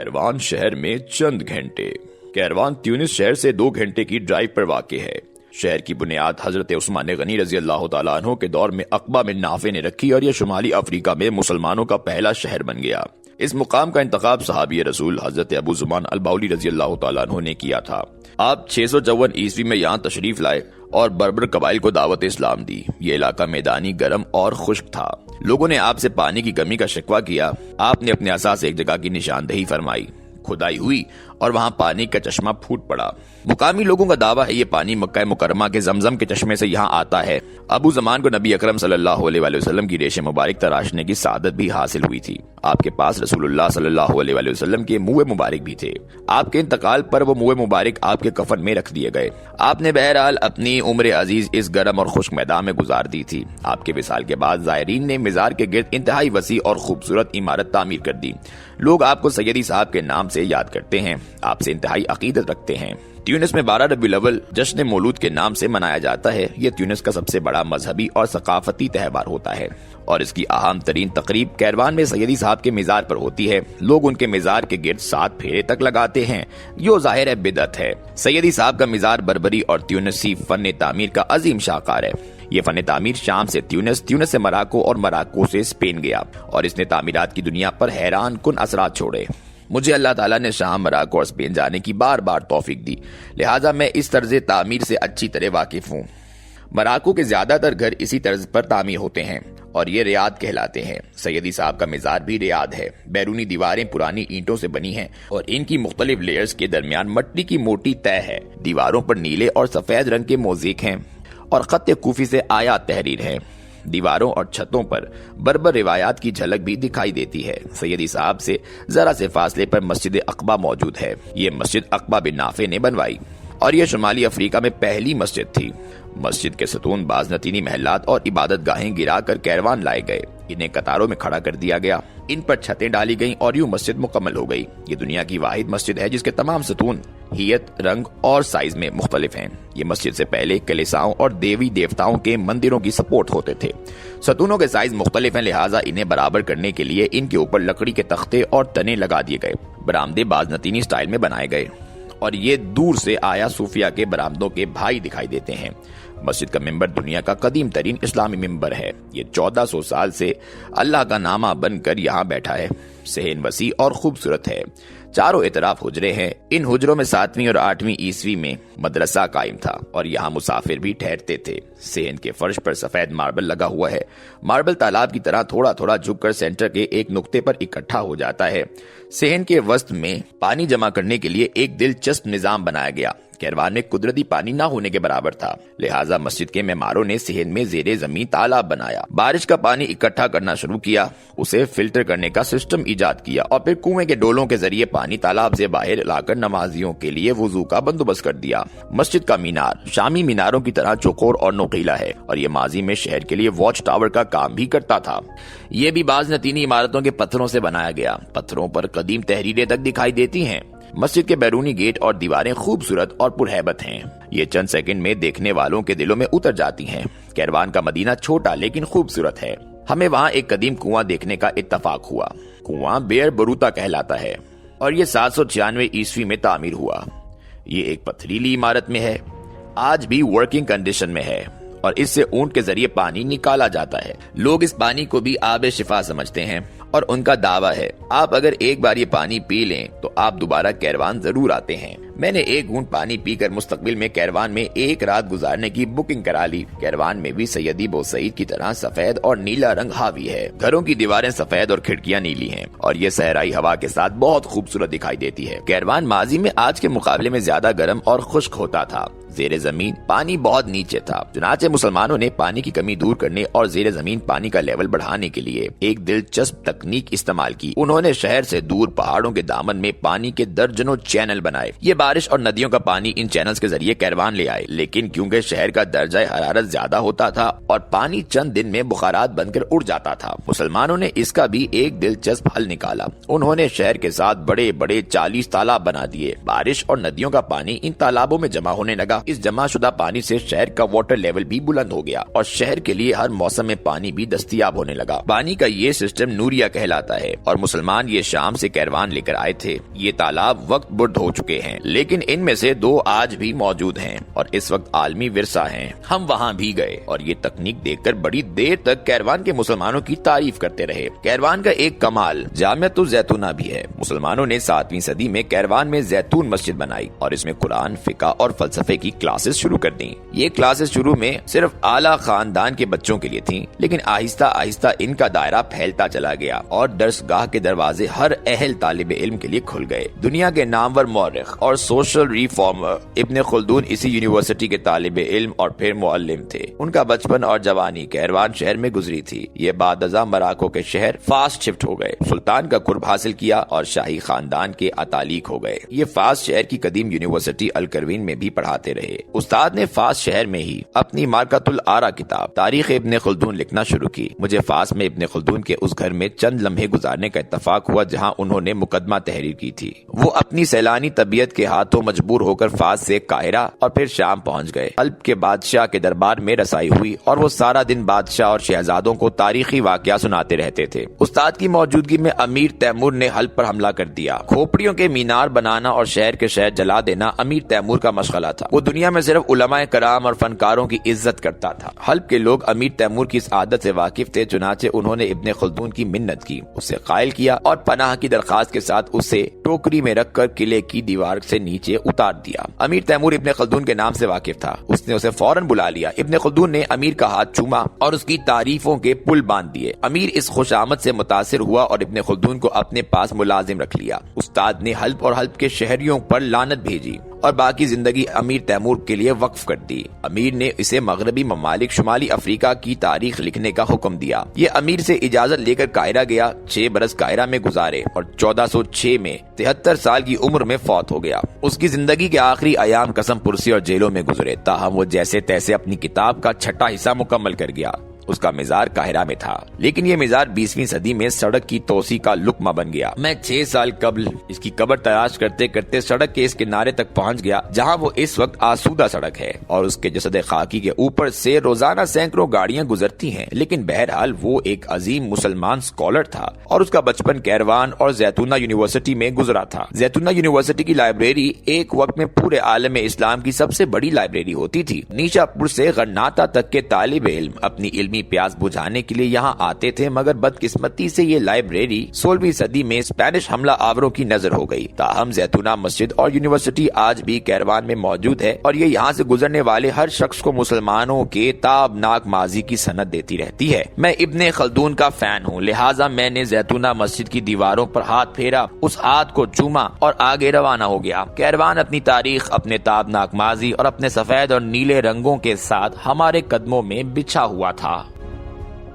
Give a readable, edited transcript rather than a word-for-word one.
कैरवान शहर में चंद घंटे। कैरवान ट्यूनिस शहर से 2 घंटे की ड्राइव पर वाक़ है। शहर की बुनियाद हजरत उस्मान गनी रजी अल्लाह तआला अन्हु के दौर में अक़बा में नाफे ने रखी और यह शुमाली अफ्रीका में मुसलमानों का पहला शहर बन गया। इस मुकाम का इंतखाब सहाबी रसूल हजरत अबू ज़ुमान अल-बाउली रजी अल्लाह तआला अन्हु ने किया था। आप 654 ईस्वी में यहाँ तशरीफ लाए और बर्बर कबाइल को दावत इस्लाम दी। ये इलाका मैदानी, गर्म और खुश्क था। लोगों ने आपसे पानी की कमी का शिकवा किया। आपने अपने असा से एक जगह की निशानदेही फरमाई। खुदाई हुई और वहां पानी का चश्मा फूट पड़ा। मुकामी लोगों का दावा है ये पानी मक्का मुकरमा के जमजम के चश्मे से यहाँ आता है। अबू ज़मान को नबी अकरम सल्लल्लाहु अलैहि वसल्लम की रेशे मुबारक तराशने की सादत भी हासिल हुई थी। आपके पास रसूलुल्लाह सल्लल्लाहु अलैहि वसल्लम के मुँह मुबारक भी थे। आपके इंतकाल पर वो मुँह मुबारक आपके कफन में रख दिए गए। आपने बहरहाल अपनी उम्र अजीज इस गर्म और खुश्क मैदान में गुजार दी थी। आपके विसाल के बाद ज़ायरीन ने मिज़ार के गिर्द इंतहाई वसी और खूबसूरत इमारत तामीर कर दी। लोग आपको सैयदी साहब के नाम से याद करते हैं, आपसे इंतहाई अकीदत रखते हैं। ट्यूनिस में 12 रबीउल अव्वल जश्न मौलूद के नाम से मनाया जाता है। ये ट्यूनिस का सबसे बड़ा मजहबी और सकाफती त्योहार होता है और इसकी अहम तरीन तकरीब कैरवान में सैयदी साहब के मिज़ार पर होती है। लोग उनके मिज़ार के गिर्द 7 फेरे तक लगाते हैं। यो जाहिर है बिदअत है। सैयदी साहब का मिज़ार बर्बरी और ट्यूनिसी फन तामीर का अजीम शाहकार है। ये फन तामीर शाम से ट्यूनिस, ट्यूनिस से मराको और मराको से स्पेन गया और इसने तामीरात की दुनिया पर हैरान कुन असरात छोड़े। मुझे अल्लाह ताला ने शाम, मराको और स्पेन जाने की बार बार तौफीक दी, लिहाजा मैं इस तर्ज तामीर से अच्छी तरह वाकिफ हूँ। मराको के ज्यादातर घर इसी तर्ज पर तामीर होते हैं और ये रियाद कहलाते हैं। सैयदी साहब का मिज़ार भी रियाद है। बैरूनी दीवारें पुरानी ईंटों से बनी हैं और इनकी मुख्तलिफ लेयर्स के दरमियान मट्टी की मोटी तह है। दीवारों पर नीले और सफेद रंग के मोज़ेक हैं और खत्ते कूफी से आयात तहरीर है। दीवारों और छतों पर बर्बर रिवायात की झलक भी दिखाई देती है। सैयदी साहब से जरा से फासले पर मस्जिद अक़बा मौजूद है। ये मस्जिद अक़बा बिन नाफे ने बनवाई और यह शुमाली अफ्रीका में पहली मस्जिद थी। मस्जिद के सतून, बाज़नतीनी महलात और इबादत गाहें गिरा कर कैरवान लाए गए। इन्हें कतारों में खड़ा कर दिया गया। इन पर छतें डाली गईं और यूं मस्जिद मुकम्मल हो गई। ये दुनिया की वाहिद मस्जिद है जिसके तमाम सतून हियत, रंग और साइज में मुख्तलिफ हैं। ये मस्जिद से पहले कलीसाओं और देवी देवताओं के मंदिरों की सपोर्ट होते थे। सतूनों के साइज मुख्तलिफ हैं, लिहाजा इन्हें बराबर करने के लिए इनके ऊपर लकड़ी के तख्ते और तने लगा दिए गए। बरामदे बाज़नतीनी स्टाइल में बनाए गए और ये दूर से आया सूफिया के बरामदों के भाई दिखाई देते हैं। मस्जिद का मिंबर दुनिया का कदीम तरीन इस्लामी मिंबर है। ये 1400 साल से अल्लाह का नामा बनकर यहाँ बैठा है। सहन वसी और खूबसूरत है। चारों इतराफ हुजरे हैं। इन हुजरों में 7वीं और 8वीं ईस्वी में मदरसा कायम था और यहाँ मुसाफिर भी ठहरते थे। सहन के फर्श पर सफेद मार्बल लगा हुआ है। मार्बल तालाब की तरह थोड़ा थोड़ा झुककर सेंटर के एक नुक्ते पर इकट्ठा हो जाता है। सहन के वस्त में पानी जमा करने के लिए एक दिलचस्प निजाम बनाया गया। कैरवान में कुदरती पानी ना होने के बराबर था, लिहाजा मस्जिद के मेमारों ने सहन में ज़ेरे ज़मीन तालाब बनाया। बारिश का पानी इकट्ठा करना शुरू किया, उसे फिल्टर करने का सिस्टम इजाद किया और फिर कुएं के डोलों के जरिए पानी तालाब से बाहर लाकर नमाजियों के लिए वुजू का बंदोबस्त कर दिया। मस्जिद का मीनार शामी मीनारों की तरह चौकोर और नोकीला है और ये माजी में शहर के लिए वॉच टावर का काम भी करता था। ये भी बाज़नतीनी इमारतों के पत्थरों से बनाया गया। पत्थरों पर कदीम तहरीरें तक दिखाई देती हैं। मस्जिद के बैरूनी गेट और दीवारें खूबसूरत और पुरहैबत हैं। ये चंद सेकंड में देखने वालों के दिलों में उतर जाती हैं। कैरवान का मदीना छोटा लेकिन खूबसूरत है। हमें वहाँ एक कदीम कुआं देखने का इत्तफाक हुआ। कुआं बेर बरूता कहलाता है और ये 796 ईस्वी में तामीर हुआ। ये एक पथरीली इमारत में है, आज भी वर्किंग कंडीशन में है और इससे ऊंट के जरिए पानी निकाला जाता है। लोग इस पानी को भी आबे शिफा समझते हैं और उनका दावा है आप अगर एक बार ये पानी पी लें तो आप दोबारा कैरवान जरूर आते हैं। मैंने एक घूंट पानी पीकर मुस्तकबिल में कैरवान में एक रात गुजारने की बुकिंग करा ली। कैरवान में भी सैयदी बोसईद की तरह सफेद और नीला रंग हावी है। घरों की दीवारें सफेद और खिड़कियां नीली हैं और ये सहराई हवा के साथ बहुत खूबसूरत दिखाई देती है। कैरवान माजी में आज के मुकाबले में ज्यादा गर्म और खुश्क होता था। ज़ेरे जमीन पानी बहुत नीचे था। चुनाचे मुसलमानों ने पानी की कमी दूर करने और ज़ेरे जमीन पानी का लेवल बढ़ाने के लिए एक दिलचस्प तकनीक इस्तेमाल की। उन्होंने शहर से दूर पहाड़ों के दामन में पानी के दर्जनों चैनल बनाए। ये बारिश और नदियों का पानी इन चैनल्स के जरिए कैरवान ले आए, लेकिन क्योंकि शहर का दर्जा हरारत ज्यादा होता था और पानी चंद दिन में बुखारात बनकर उड़ जाता था, मुसलमानों ने इसका भी एक दिलचस्प हल निकाला। उन्होंने शहर के साथ बड़े बड़े 40 तालाब बना दिए। बारिश और नदियों का पानी इन तालाबों में जमा होने लगा इस जमा शुदा पानी से शहर का वाटर लेवल भी बुलंद हो गया और शहर के लिए हर मौसम में पानी भी दस्तयाब होने लगा। पानी का ये सिस्टम नूरिया कहलाता है और मुसलमान ये शाम से कैरवान लेकर आए थे। ये तालाब वक्त बुर्द हो चुके हैं, लेकिन इनमें से 2 आज भी मौजूद हैं और इस वक्त आलमी विरसा हैं। हम वहाँ भी गए और ये तकनीक देखकर बड़ी देर तक कैरवान के मुसलमानों की तारीफ करते रहे। कैरवान का एक कमाल जामिअतुल जैतूना भी है। मुसलमानों ने 7वीं सदी में कैरवान में जैतून मस्जिद बनाई और इसमें कुरान, फिका और फलसफे की क्लासेस शुरू कर दी। ये क्लासेस शुरू में सिर्फ आला खानदान के बच्चों के लिए थीं, लेकिन आहिस्ता आहिस्ता इनका दायरा फैलता चला गया और दर्सगाह के दरवाजे हर अहल तालिब इल्म के लिए खुल गए। दुनिया के नामवर मौरिख और सोशल रिफॉर्मर इब्न खुल्दून इसी यूनिवर्सिटी के तालिब इल्म और फिर मुअल्लिम थे। उनका बचपन और जवानी कैरवान शहर में गुजरी थी। ये बादजा मराको के शहर फास शिफ्ट हो गए, सुल्तान का कुर्ब हासिल किया और शाही खानदान के अतालीक हो गए। ये फास शहर की कदीम यूनिवर्सिटी अल करवीन में भी पढ़ाते रहे। उस्ताद ने फास शहर में ही अपनी मार्कतुल आरा किताब तारीख इब्न खुल्दून लिखना शुरू की। मुझे फास में इब्न खुल्दून के उस घर में चंद लम्हे गुजारने का इत्तफाक हुआ जहां उन्होंने मुकदमा तहरीर की थी। वो अपनी सैलानी तबीयत के हाथों मजबूर होकर फास से काहिरा और फिर शाम पहुंच गए। हल्ब के बादशाह के दरबार में रसाई हुई और वो सारा दिन बादशाह और शहजादों को तारीखी वाकया सुनाते रहते थे। उस्ताद की मौजूदगी में अमीर तैमूर ने हल्ब पर हमला कर दिया। खोपड़ियों के मीनार बनाना और शहर के शहर जला देना अमीर तैमूर का मशगला था। वो दुनिया में सिर्फ उलमाए कराम और फनकारों की इज्जत करता था। हल्ब के लोग अमीर तैमूर की इस आदत से वाकिफ थे, चुनाचे उन्होंने इब्न खुल्दून की मिन्नत की, उसे कायल किया और पनाह की दरखास्त के साथ उसे टोकरी में रखकर किले की दीवार से नीचे उतार दिया। अमीर तैमूर इब्न खुल्दून के नाम से वाकिफ था। उसने उसे फौरन बुला लिया। इब्न खुल्दून ने अमीर का हाथ चूमा और उसकी तारीफों के पुल बांध दिए। अमीर इस खुशामद से मुतासिर हुआ और इब्न खुल्दून को अपने पास मुलाजिम रख लिया। उस्ताद ने हल्ब और हल्ब के शहरियों पर लानत भेजी और बाकी जिंदगी अमीर तैमूर के लिए वक्फ कर दी। अमीर ने इसे मगरबी ममालिक शुमाली अफ्रीका की तारीख लिखने का हुक्म दिया। ये अमीर से इजाजत लेकर काहिरा गया। 6 बरस काहिरा में गुजारे और 1406 में 73 साल की उम्र में फौत हो गया। उसकी जिंदगी के आखिरी अयाम कसम पुरसी और जेलों में गुजरे, ताहम वो जैसे तैसे अपनी किताब का 6ठा हिस्सा मुकम्मल कर गया। उसका मिजार काहिरा में था, लेकिन ये मिजार 20वीं सदी में सड़क की तोसी का लुकमा बन गया। मैं 6 साल कबल इसकी कब्र तलाश करते करते सड़क के इस किनारे तक पहुंच गया जहां वो इस वक्त आसूदा सड़क है और उसके जसद खाकी के ऊपर से रोजाना सैकड़ों गाड़ियां गुजरती हैं। लेकिन बहरहाल वो एक अजीम मुसलमान स्कॉलर था और उसका बचपन कैरवान और जैतूना यूनिवर्सिटी में गुजरा था। जैतूना यूनिवर्सिटी की लाइब्रेरी एक वक्त में पूरे आलम इस्लाम की सबसे बड़ी लाइब्रेरी होती थी। नीशापुर से गन्नाता तक के तालिब इल्म अपनी इल्मी प्यास बुझाने के लिए यहाँ आते थे, मगर बदकिस्मती से ये लाइब्रेरी 16वीं सदी में स्पेनिश हमला आवरों की नजर हो गई। ताहम जैतूना मस्जिद और यूनिवर्सिटी आज भी कैरवान में मौजूद है और ये यहाँ से गुजरने वाले हर शख्स को मुसलमानों के ताबनाक माजी की सनद देती रहती है। मैं इब्ने खल्दून का फैन हूँ, लिहाजा मैंने जैतूना मस्जिद की दीवारों पर हाथ फेरा, उस हाथ को चूमा और आगे रवाना हो गया। कैरवान अपनी तारीख, अपने ताबनाक माजी और अपने सफेद और नीले रंगों के साथ हमारे कदमों में बिछा हुआ था।